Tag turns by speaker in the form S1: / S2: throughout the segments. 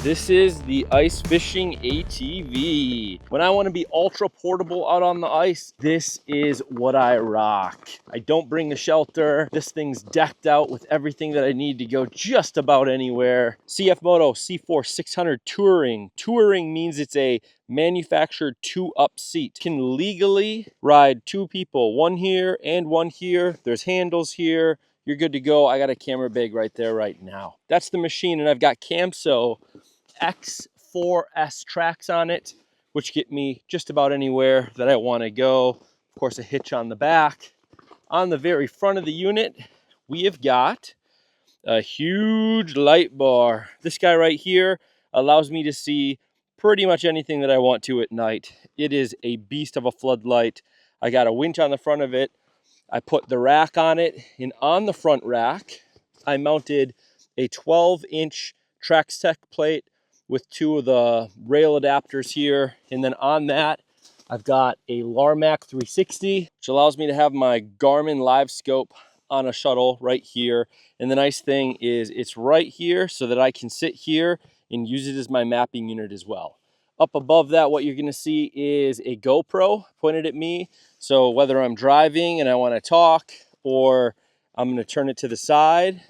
S1: This is the ice fishing ATV. When I want to be ultra portable out on the ice, this is what I rock. I don't bring a shelter. This thing's decked out with everything that I need to go just about anywhere. CF Moto C4 600 Touring. Touring means it's a manufactured 2-up seat. Can legally ride 2 people, one here and one here. There's handles here. You're good to go. I got a camera bag right there right now. That's the machine, and I've got Camso X4S tracks on it, which get me just about anywhere that I want to go. Of course, a hitch on the back. On the very front of the unit, we have got a huge light bar. This guy right here allows me to see pretty much anything that I want to at night. It is a beast of a floodlight. I got a winch on the front of it. I put the rack on it, and on the front rack, I mounted a 12-inch Trax plate with 2 of the rail adapters here. And then on that, I've got a Larmac 360, which allows me to have my Garmin LiveScope on a shuttle right here. And the nice thing is it's right here so that I can sit here and use it as my mapping unit as well. Up above that, what you're gonna see is a GoPro pointed at me. So whether I'm driving and I wanna talk, or I'm gonna turn it to the side,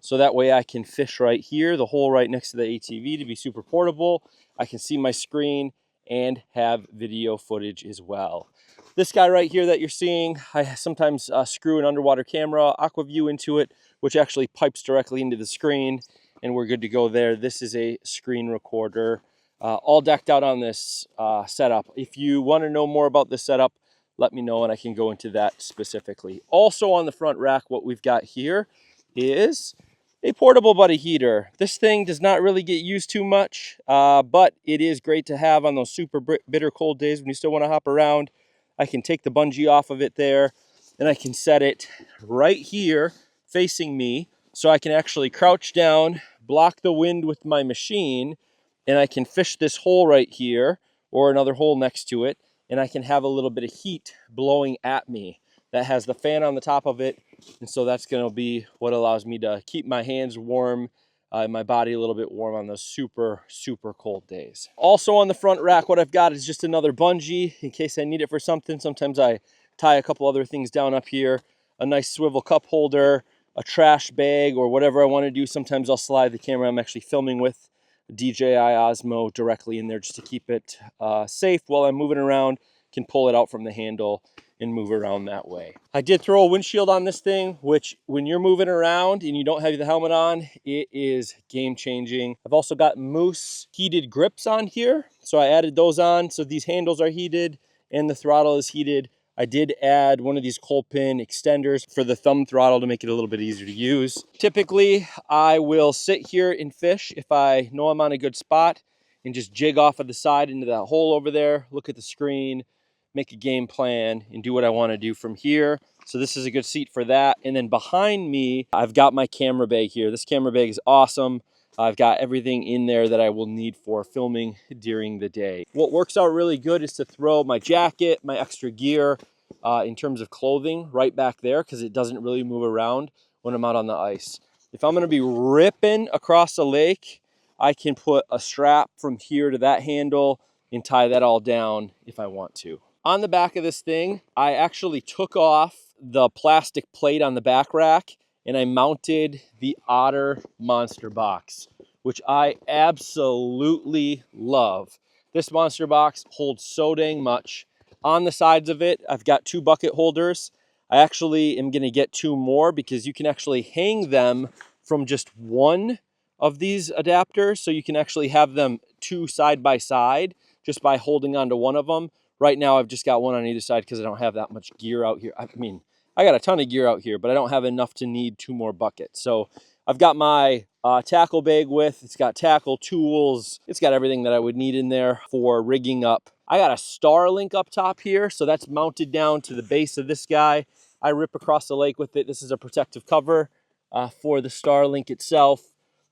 S1: so that way I can fish right here, the hole right next to the ATV, to be super portable. I can see my screen and have video footage as well. This guy right here that you're seeing, I sometimes screw an underwater camera, AquaView into it, which actually pipes directly into the screen, and we're good to go there. This is a screen recorder, all decked out on this setup. If you want to know more about this setup, let me know and I can go into that specifically. Also on the front rack, what we've got here is a portable buddy heater. This thing does not really get used too much, but it is great to have on those super bitter cold days when you still want to hop around. I can take the bungee off of it there, and I can set it right here facing me, so I can actually crouch down, block the wind with my machine, and I can fish this hole right here or another hole next to it, and I can have a little bit of heat blowing at me. That has the fan on the top of it, and so that's going to be what allows me to keep my hands warm and my body a little bit warm on those super, super cold days. Also on the front rack, what I've got is just another bungee in case I need it for something. Sometimes I tie a couple other things down up here, a nice swivel cup holder, a trash bag, or whatever I want to do. Sometimes I'll slide the camera I'm actually filming with, DJI Osmo, directly in there just to keep it safe while I'm moving around. Can pull it out from the handle and move around that way. I did throw a windshield on this thing, which when you're moving around and you don't have the helmet on, it is game changing. I've also got Moose heated grips on here, so I added those on. So these handles are heated and the throttle is heated. I did add one of these cold pin extenders for the thumb throttle to make it a little bit easier to use. Typically, I will sit here and fish if I know I'm on a good spot and just jig off of the side into that hole over there, look at the screen, make a game plan, and do what I want to do from here. So this is a good seat for that. And then behind me, I've got my camera bag here. This camera bag is awesome. I've got everything in there that I will need for filming during the day. What works out really good is to throw my jacket, my extra gear, in terms of clothing right back there, because it doesn't really move around when I'm out on the ice. If I'm going to be ripping across the lake, I can put a strap from here to that handle and tie that all down if I want to. On the back of this thing, I actually took off the plastic plate on the back rack and I mounted the Otter monster box, which I absolutely love. This monster box holds so dang much. On the sides of it, I've got 2 bucket holders. I actually am gonna get 2 more because you can actually hang them from just one of these adapters. So you can actually have them 2 side by side just by holding onto one of them. Right now, I've just got one on either side because I don't have that much gear out here. I mean, I got a ton of gear out here, but I don't have enough to need 2 more buckets. So I've got my tackle bag with, it's got tackle, tools, it's got everything that I would need in there for rigging up. I got a Starlink up top here, so that's mounted down to the base of this guy. I rip across the lake with it. This is a protective cover for the Starlink itself.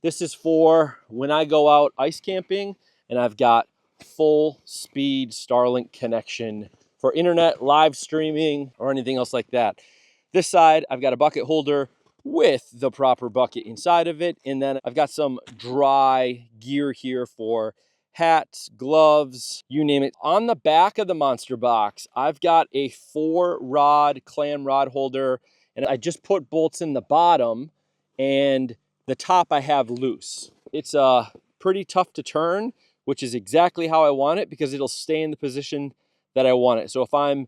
S1: This is for when I go out ice camping and I've got full speed Starlink connection for internet, live streaming, or anything else like that. This side, I've got a bucket holder with the proper bucket inside of it. And then I've got some dry gear here for hats, gloves, you name it. On the back of the monster box, I've got a 4-rod clam rod holder, and I just put bolts in the bottom, and the top I have loose. It's pretty tough to turn, which is exactly how I want it because it'll stay in the position that I want it. So if I'm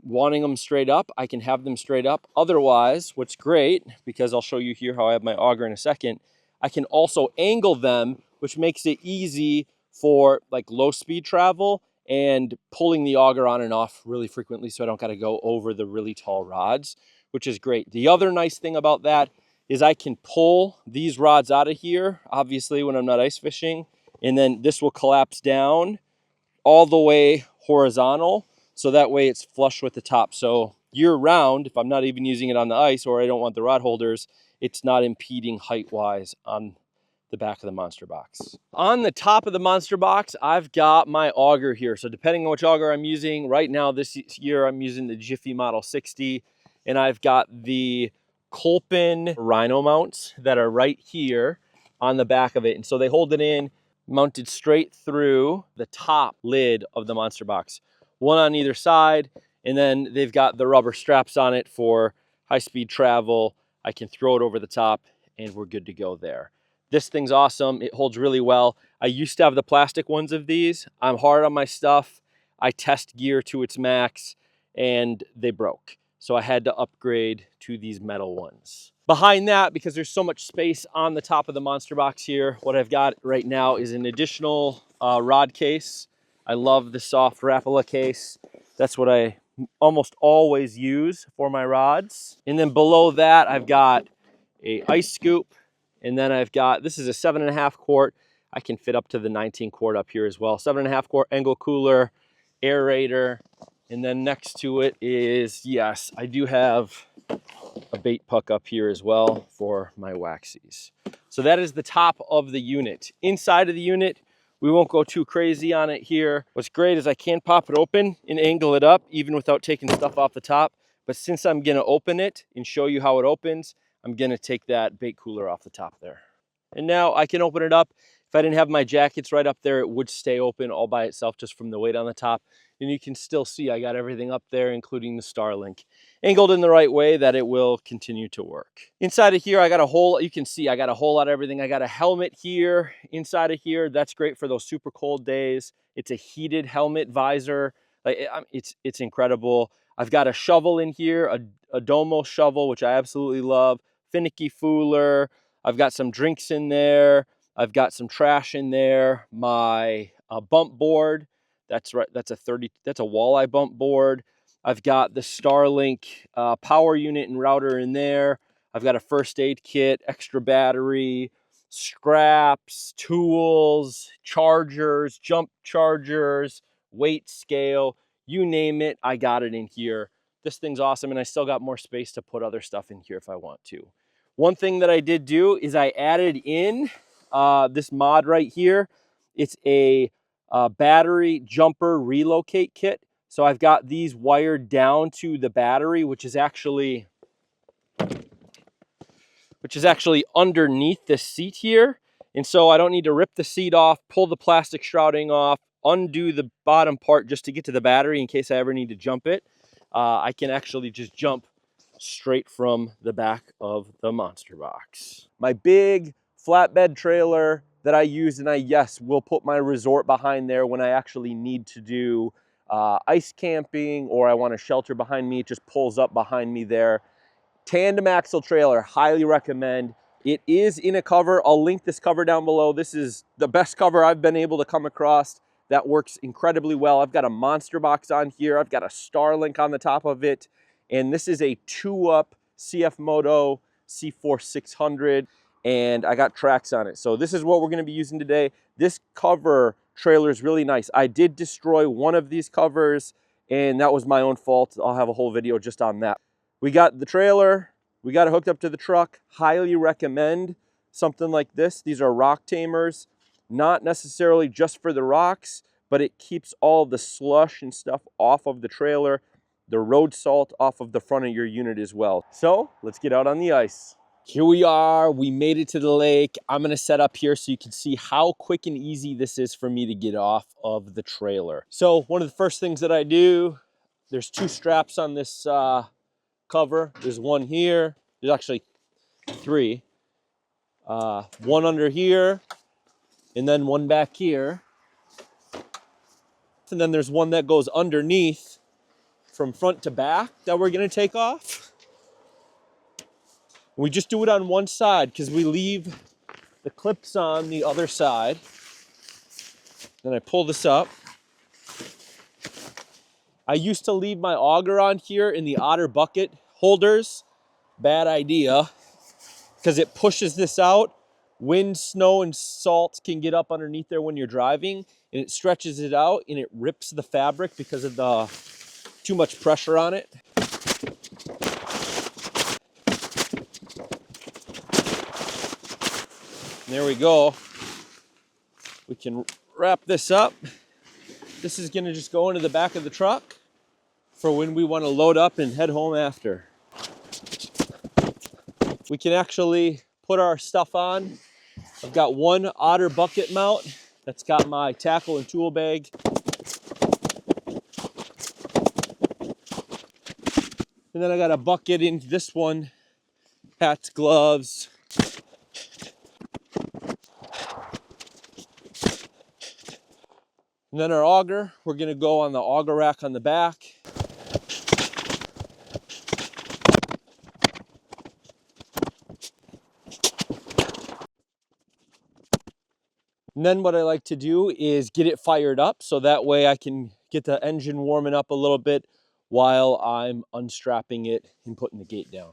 S1: wanting them straight up, I can have them straight up. Otherwise, what's great, because I'll show you here how I have my auger in a second, I can also angle them, which makes it easy for like low speed travel and pulling the auger on and off really frequently, so I don't got to go over the really tall rods, which is great. The other nice thing about that is I can pull these rods out of here, obviously when I'm not ice fishing, and then this will collapse down all the way horizontal, so that way it's flush with the top. So year round, if I'm not even using it on the ice or I don't want the rod holders, it's not impeding height wise on the back of the monster box. On the top of the monster box, I've got my auger here. So depending on which auger I'm using, right now this year I'm using the Jiffy Model 60, and I've got the Kolpin Rhino mounts that are right here on the back of it. And so they hold it in, mounted straight through the top lid of the monster box, one on either side, and then they've got the rubber straps on it for high-speed travel. I can throw it over the top and we're good to go there. This thing's awesome. It holds really well. I used to have the plastic ones of these. I'm hard on my stuff. I test gear to its max and they broke. So I had to upgrade to these metal ones. Behind that, because there's so much space on the top of the monster box here, what I've got right now is an additional rod case. I love the soft Rapala case. That's what I almost always use for my rods. And then below that, I've got a ice scoop. And then I've got, this is a 7.5 quart. I can fit up to the 19 quart up here as well. 7.5 quart Engel cooler, aerator. And then next to it is, yes, I do have a bait puck up here as well for my waxies. So that is the top of the unit. Inside of the unit, we won't go too crazy on it here. What's great is I can pop it open and angle it up even without taking stuff off the top. But since I'm gonna open it and show you how it opens, I'm gonna take that bait cooler off the top there. And now I can open it up. If I didn't have my jackets right up there, it would stay open all by itself just from the weight on the top. And you can still see I got everything up there, including the Starlink, angled in the right way that it will continue to work. Inside of here, I got a hole. You can see I got a hole out of everything. I got a helmet here, inside of here. That's great for those super cold days. It's a heated helmet visor. Like it's incredible. I've got a shovel in here, a Domo shovel, which I absolutely love. Finicky fooler. I've got some drinks in there. I've got some trash in there. My bump board. That's right. That's a walleye bump board. I've got the Starlink power unit and router in there. I've got a first aid kit, extra battery, scraps, tools, chargers, jump chargers, weight scale, you name it, I got it in here. This thing's awesome, and I still got more space to put other stuff in here if I want to. One thing that I did do is I added in this mod right here. It's a battery jumper relocate kit. So I've got these wired down to the battery, which is actually underneath the seat here. And so I don't need to rip the seat off, pull the plastic shrouding off, undo the bottom part just to get to the battery in case I ever need to jump it. I can actually just jump straight from the back of the monster box. My big flatbed trailer that I use, and yes, will put my resort behind there when I actually need to do ice camping or I want a shelter behind me. It just pulls up behind me there. Tandem axle trailer, highly recommend. It is in a cover. I'll link this cover down below. This is the best cover I've been able to come across. That works incredibly well. I've got a monster box on here. I've got a Starlink on the top of it. And this is a 2-up CF Moto C4 600. And I got tracks on it. So this is what we're gonna be using today. This cover trailer is really nice. I did destroy one of these covers and that was my own fault. I'll have a whole video just on that. We got the trailer, we got it hooked up to the truck. Highly recommend something like this. These are rock tamers, not necessarily just for the rocks, but it keeps all the slush and stuff off of the trailer. the road salt off of the front of your unit as well. So let's get out on the ice. Here we are, we made it to the lake. I'm gonna set up here so you can see how quick and easy this is for me to get off of the trailer. So one of the first things that I do, there's 2 straps on this cover. There's one here, there's actually 3. One under here, and then one back here. And then there's one that goes underneath from front to back that we're gonna take off. We just do it on one side because we leave the clips on the other side. Then I pull this up. I used to leave my auger on here in the otter bucket holders. Bad idea, because it pushes this out. Wind, snow, and salt can get up underneath there when you're driving, and it stretches it out and it rips the fabric because of the too much pressure on it. There we go. We can wrap this up. This is gonna just go into the back of the truck for when we wanna load up and head home after. We can actually put our stuff on. I've got one otter bucket mount that's got my tackle and tool bag. And then I got a bucket in this one, hats, gloves. And then our auger, we're gonna go on the auger rack on the back. And then what I like to do is get it fired up so that way I can get the engine warming up a little bit while I'm unstrapping it and putting the gate down.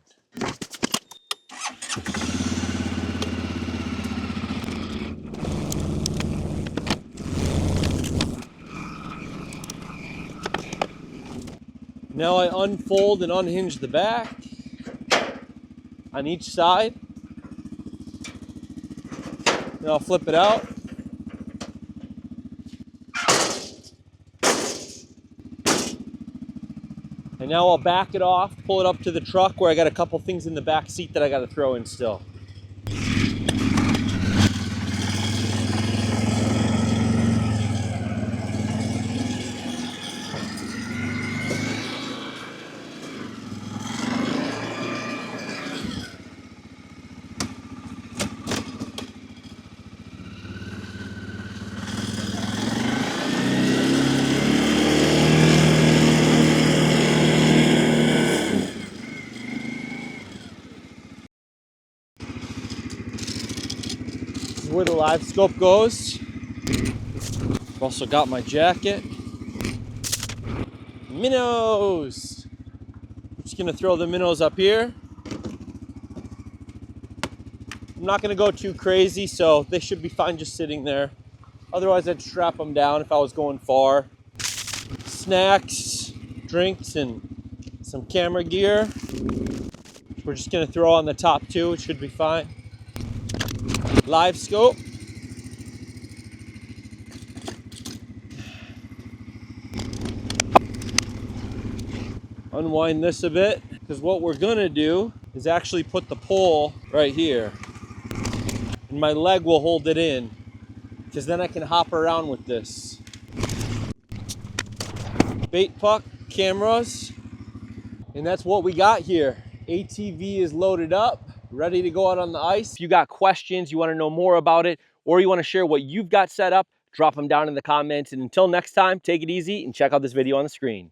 S1: Now I unfold and unhinge the back on each side. Then I'll flip it out. And now I'll back it off, pull it up to the truck where I got a couple things in the back seat that I got to throw in still. Where the LiveScope goes. I've also got my jacket. Minnows! I'm just gonna throw the minnows up here. I'm not gonna go too crazy, so they should be fine just sitting there. Otherwise, I'd strap them down if I was going far. Snacks, drinks, and some camera gear. We're just gonna throw on the top too, it should be fine. LiveScope. Unwind this a bit, because what we're gonna do is actually put the pole right here. And my leg will hold it in, because then I can hop around with this. Bait puck, cameras, and that's what we got here. ATV is loaded up, ready to go out on the ice. If you got questions, you want to know more about it, or you want to share what you've got set up, drop them down in the comments. And until next time, take it easy and check out this video on the screen.